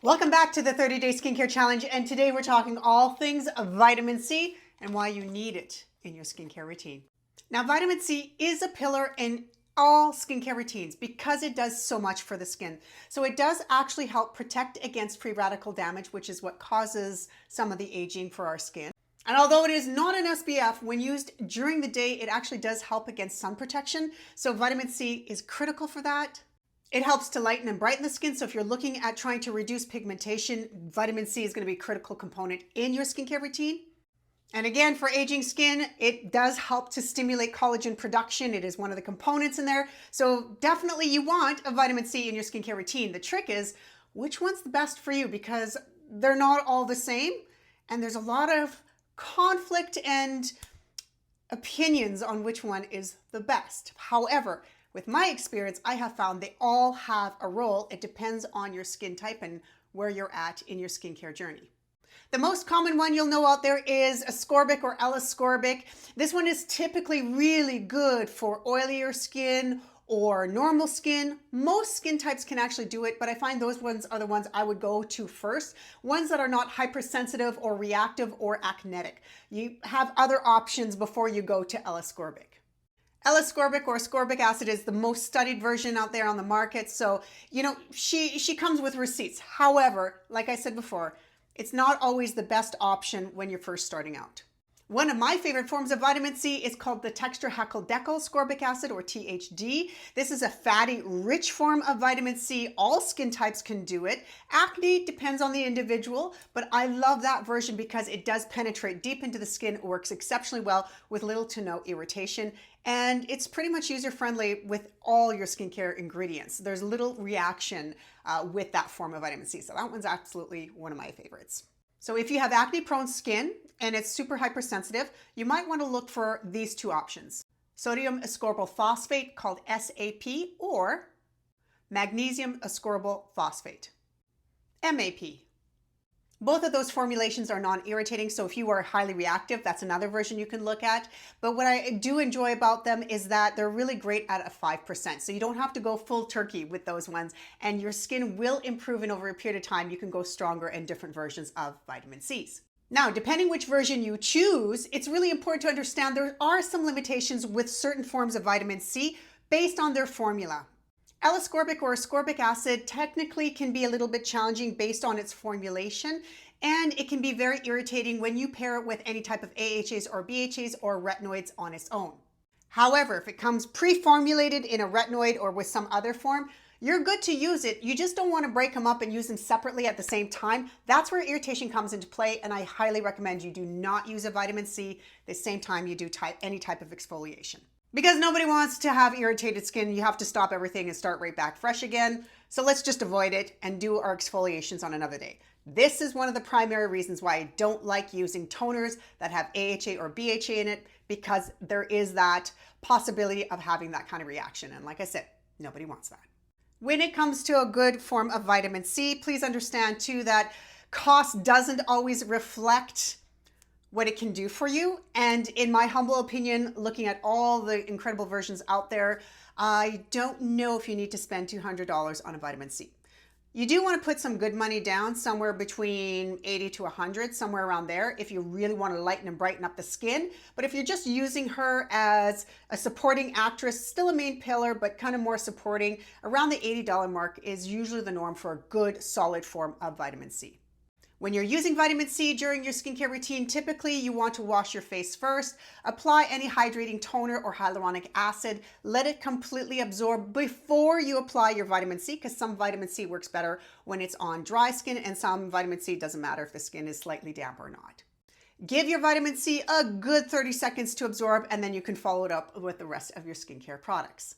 Welcome back to the 30-Day Skincare Challenge, and today we're talking all things vitamin C and why you need it in your skincare routine. Now, vitamin C is a pillar in all skincare routines because it does so much for the skin. So it does actually help protect against free radical damage, which is what causes some of the aging for our skin. And although it is not an SPF, when used during the day, it actually does help against sun protection. So vitamin C is critical for that. It helps to lighten and brighten the skin. So if you're looking at trying to reduce pigmentation, vitamin C is going to be a critical component in your skincare routine. And again, for aging skin, it does help to stimulate collagen production. It is one of the components in there. So definitely you want a vitamin C in your skincare routine. The trick is which one's the best for you, because they're not all the same. And there's a lot of conflict and opinions on which one is the best. However, with my experience, I have found they all have a role. It depends on your skin type and where you're at in your skincare journey. The most common one you'll know out there is Ascorbic or Ascorbic. This one is typically really good for oilier skin or normal skin. Most skin types can actually do it, but I find those ones are the ones I would go to first. Ones that are not hypersensitive or reactive or acnetic. You have other options before you go to Ascorbic. Ascorbic or ascorbic acid is the most studied version out there on the market. So, she comes with receipts. However, like I said before, it's not always the best option when you're first starting out. One of my favorite forms of vitamin C is called the tetrahydrodecyl acid, or THD. This is a fatty, rich form of vitamin C. All skin types can do it. Acne depends on the individual, but I love that version because it does penetrate deep into the skin, works exceptionally well with little to no irritation, and it's pretty much user-friendly with all your skincare ingredients. There's little reaction with that form of vitamin C, so that one's absolutely one of my favorites. So if you have acne-prone skin and it's super hypersensitive, you might want to look for these two options: sodium ascorbyl phosphate, called SAP, or magnesium ascorbyl phosphate, MAP. Both of those formulations are non-irritating, so if you are highly reactive, that's another version you can look at. But what I do enjoy about them is that they're really great at a 5%. So you don't have to go full turkey with those ones, and your skin will improve, and over a period of time, you can go stronger in different versions of vitamin Cs. Now, depending which version you choose, it's really important to understand there are some limitations with certain forms of vitamin C based on their formula. Ascorbic or ascorbic acid technically can be a little bit challenging based on its formulation, and it can be very irritating when you pair it with any type of AHAs or BHAs or retinoids on its own. However, if it comes pre-formulated in a retinoid or with some other form, you're good to use it. You just don't want to break them up and use them separately at the same time. That's where irritation comes into play, and I highly recommend you do not use a vitamin C the same time you do any type of exfoliation. Because nobody wants to have irritated skin, you have to stop everything and start right back fresh again. So let's just avoid it and do our exfoliations on another day. This is one of the primary reasons why I don't like using toners that have AHA or BHA in it, because there is that possibility of having that kind of reaction. And like I said, nobody wants that. When it comes to a good form of vitamin C, please understand too that cost doesn't always reflect what it can do for you. And in my humble opinion, looking at all the incredible versions out there, I don't know if you need to spend $200 on a vitamin C. You do want to put some good money down, somewhere between 80 to 100, somewhere around there, if you really want to lighten and brighten up the skin. But if you're just using her as a supporting actress, still a main pillar, but kind of more supporting, around the $80 mark is usually the norm for a good solid form of vitamin C. When you're using vitamin C during your skincare routine, typically you want to wash your face first, apply any hydrating toner or hyaluronic acid, let it completely absorb before you apply your vitamin C, because some vitamin C works better when it's on dry skin, and some vitamin C doesn't matter if the skin is slightly damp or not. Give your vitamin C a good 30 seconds to absorb, and then you can follow it up with the rest of your skincare products.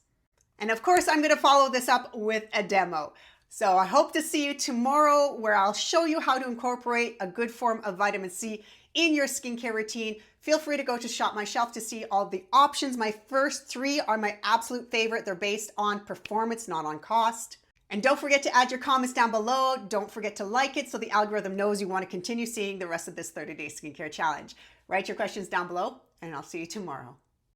And of course, I'm going to follow this up with a demo. So I hope to see you tomorrow, where I'll show you how to incorporate a good form of vitamin C in your skincare routine. Feel free to go to Shop My Shelf to see all the options. My first 3 are my absolute favorite. They're based on performance, not on cost. And don't forget to add your comments down below. Don't forget to like it so the algorithm knows you want to continue seeing the rest of this 30-Day Skincare Challenge. Write your questions down below, and I'll see you tomorrow.